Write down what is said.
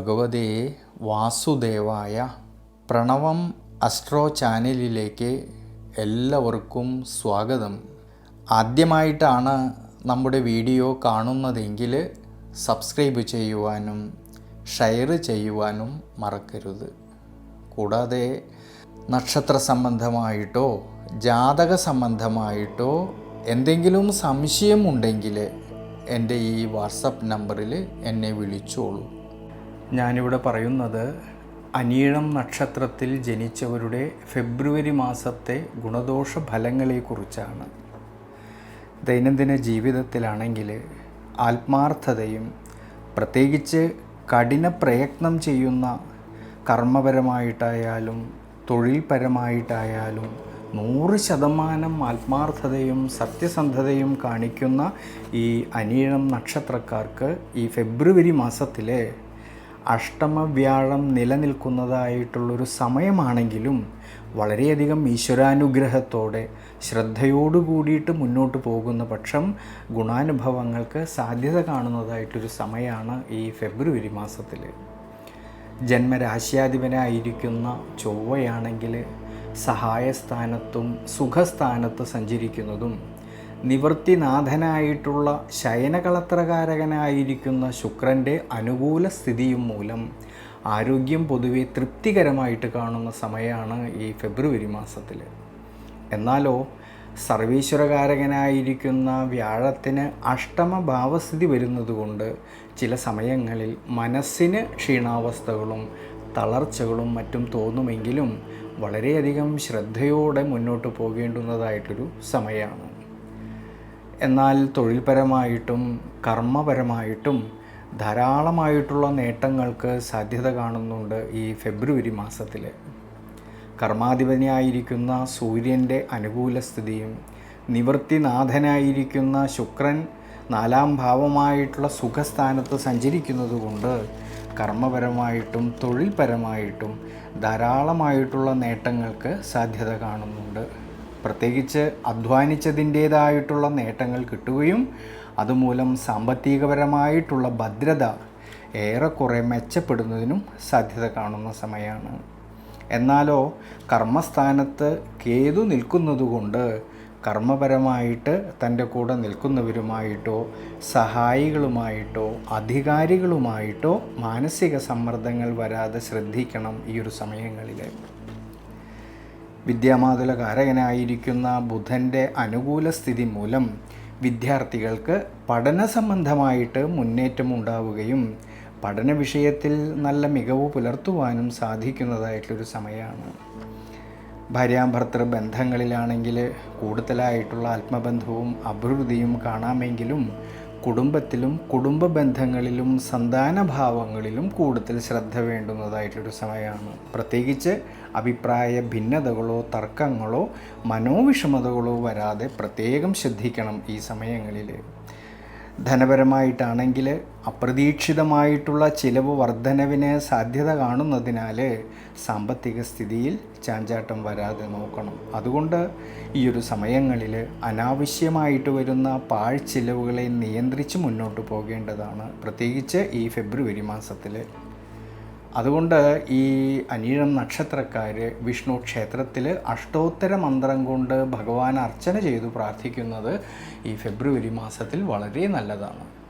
ഭഗവതേ വാസുദേവായ. പ്രണവം അസ്ട്രോ ചാനലിലേക്ക് എല്ലാവർക്കും സ്വാഗതം. ആദ്യമായിട്ടാണ് നമ്മുടെ വീഡിയോ കാണുന്നതെങ്കിൽ സബ്സ്ക്രൈബ് ചെയ്യുവാനും ഷെയർ ചെയ്യുവാനും മറക്കരുത്. കൂടാതെ നക്ഷത്ര സംബന്ധമായിട്ടോ ജാതക സംബന്ധമായിട്ടോ എന്തെങ്കിലും സംശയമുണ്ടെങ്കിൽ എൻ്റെ ഈ വാട്സപ്പ് നമ്പറിൽ എന്നെ വിളിച്ചോളൂ. ഞാനിവിടെ പറയുന്നത് അനിഴം നക്ഷത്രത്തിൽ ജനിച്ചവരുടെ ഫെബ്രുവരി മാസത്തെ ഗുണദോഷ ഫലങ്ങളെക്കുറിച്ചാണ്. ദൈനംദിന ജീവിതത്തിലാണെങ്കിൽ ആത്മാർത്ഥതയും പ്രത്യേകിച്ച് കഠിന പ്രയത്നം ചെയ്യുന്ന കർമ്മപരമായിട്ടായാലും തൊഴിൽപരമായിട്ടായാലും 100% ആത്മാർത്ഥതയും സത്യസന്ധതയും കാണിക്കുന്ന ഈ അനിഴം നക്ഷത്രക്കാർക്ക് ഈ ഫെബ്രുവരി മാസത്തിലെ അഷ്ടമവ്യാഴം നിലനിൽക്കുന്നതായിട്ടുള്ളൊരു സമയമാണെങ്കിലും വളരെയധികം ഈശ്വരാനുഗ്രഹത്തോടെ ശ്രദ്ധയോടു കൂടിയിട്ട് മുന്നോട്ട് പോകുന്ന പക്ഷം ഗുണാനുഭവങ്ങൾക്ക് സാധ്യത കാണുന്നതായിട്ടൊരു സമയമാണ് ഈ ഫെബ്രുവരി മാസത്തിൽ. ജന്മരാശ്യാധിപനായിരിക്കുന്ന ചൊവ്വയാണെങ്കിൽ സഹായസ്ഥാനത്തും സുഖസ്ഥാനത്ത് സഞ്ചരിക്കുന്നതും നിവൃത്തിനാഥനായിട്ടുള്ള ശയനകളത്രകാരകനായിരിക്കുന്ന ശുക്രൻ്റെ അനുകൂല സ്ഥിതിയും മൂലം ആരോഗ്യം പൊതുവെ തൃപ്തികരമായിട്ട് കാണുന്ന സമയമാണ് ഈ ഫെബ്രുവരി മാസത്തിൽ. എന്നാലോ സർവീശ്വരകാരകനായിരിക്കുന്ന വ്യാഴത്തിന് അഷ്ടമ ഭാവസ്ഥിതി വരുന്നതുകൊണ്ട് ചില സമയങ്ങളിൽ മനസ്സിന് ക്ഷീണാവസ്ഥകളും തളർച്ചകളും മറ്റും തോന്നുമെങ്കിലും വളരെയധികം ശ്രദ്ധയോടെ മുന്നോട്ട് പോകേണ്ടുന്നതായിട്ടൊരു സമയമാണ്. എന്നാൽ തൊഴിൽപരമായിട്ടും കർമ്മപരമായിട്ടും ധാരാളമായിട്ടുള്ള നേട്ടങ്ങൾക്ക് സാധ്യത കാണുന്നുണ്ട് ഈ ഫെബ്രുവരി മാസത്തിൽ. കർമാധിപനായിരിക്കുന്ന സൂര്യൻ്റെ അനുകൂല സ്ഥിതിയും നിവൃത്തിനാഥനായിരിക്കുന്ന ശുക്രൻ 4-ാം ഭാവമായിട്ടുള്ള സുഖസ്ഥാനത്ത് സഞ്ചരിക്കുന്നതുകൊണ്ട് കർമ്മപരമായിട്ടും തൊഴിൽപരമായിട്ടും ധാരാളമായിട്ടുള്ള നേട്ടങ്ങൾക്ക് സാധ്യത കാണുന്നുണ്ട്. പ്രത്യേകിച്ച് അധ്വാനിച്ചതിൻ്റേതായിട്ടുള്ള നേട്ടങ്ങൾ കിട്ടുകയും അതുമൂലം സാമ്പത്തികപരമായിട്ടുള്ള ഭദ്രത ഏറെക്കുറെ മെച്ചപ്പെടുന്നതിനും സാധ്യത കാണുന്ന സമയമാണ്. എന്നാലോ കർമ്മസ്ഥാനത്ത് കേതു നിൽക്കുന്നതുകൊണ്ട് കർമ്മപരമായിട്ട് തൻ്റെ കൂടെ നിൽക്കുന്നവരുമായിട്ടോ സഹായികളുമായിട്ടോ അധികാരികളുമായിട്ടോ മാനസിക സമ്മർദ്ദങ്ങൾ വരാതെ ശ്രദ്ധിക്കണം ഈ ഒരു സമയങ്ങളിൽ. വിദ്യാമാതുലകാരകനായിരിക്കുന്ന ബുധൻ്റെ അനുകൂല സ്ഥിതി മൂലം വിദ്യാർത്ഥികൾക്ക് പഠന സംബന്ധമായിട്ട് മുന്നേറ്റം ഉണ്ടാവുകയും പഠന വിഷയത്തിൽ നല്ല മികവ് പുലർത്തുവാനും സാധിക്കുന്നതായിട്ടൊരു സമയമാണ്. ഭാര്യാഭർത്തൃ ബന്ധങ്ങളിലാണെങ്കിൽ കൂടുതലായിട്ടുള്ള ആത്മബന്ധവും അഭിവൃദ്ധിയും കാണാമെങ്കിലും കുടുംബത്തിലും കുടുംബ ബന്ധങ്ങളിലും സന്താനഭാവങ്ങളിലും കൂടുതൽ ശ്രദ്ധ വേണ്ടുന്നതായിട്ടൊരു സമയമാണ്. പ്രത്യേകിച്ച് അഭിപ്രായ ഭിന്നതകളോ തർക്കങ്ങളോ മനോവിഷമതകളോ വരാതെ പ്രത്യേകം ശ്രദ്ധിക്കണം ഈ സമയങ്ങളിൽ. ധനപരമായിട്ടാണെങ്കിൽ അപ്രതീക്ഷിതമായിട്ടുള്ള ചിലവ് വർധനവിന് സാധ്യത കാണുന്നതിനാൽ സാമ്പത്തിക സ്ഥിതിയിൽ ചാഞ്ചാട്ടം വരാതെ നോക്കണം. അതുകൊണ്ട് ഈ ഒരു സമയങ്ങളിൽ അനാവശ്യമായിട്ട് വരുന്ന പാഴ്ചിലവുകളെ നിയന്ത്രിച്ച് മുന്നോട്ട് പോകേണ്ടതാണ്, പ്രത്യേകിച്ച് ഈ ഫെബ്രുവരി മാസത്തിൽ. അതുകൊണ്ട് ഈ അനിഴം നക്ഷത്രക്കാർ വിഷ്ണു ക്ഷേത്രത്തിൽ അഷ്ടോത്തര മന്ത്രം കൊണ്ട് ഭഗവാൻ അർച്ചന ചെയ്തു പ്രാർത്ഥിക്കുന്നത് ഈ ഫെബ്രുവരി മാസത്തിൽ വളരെ നല്ലതാണ്.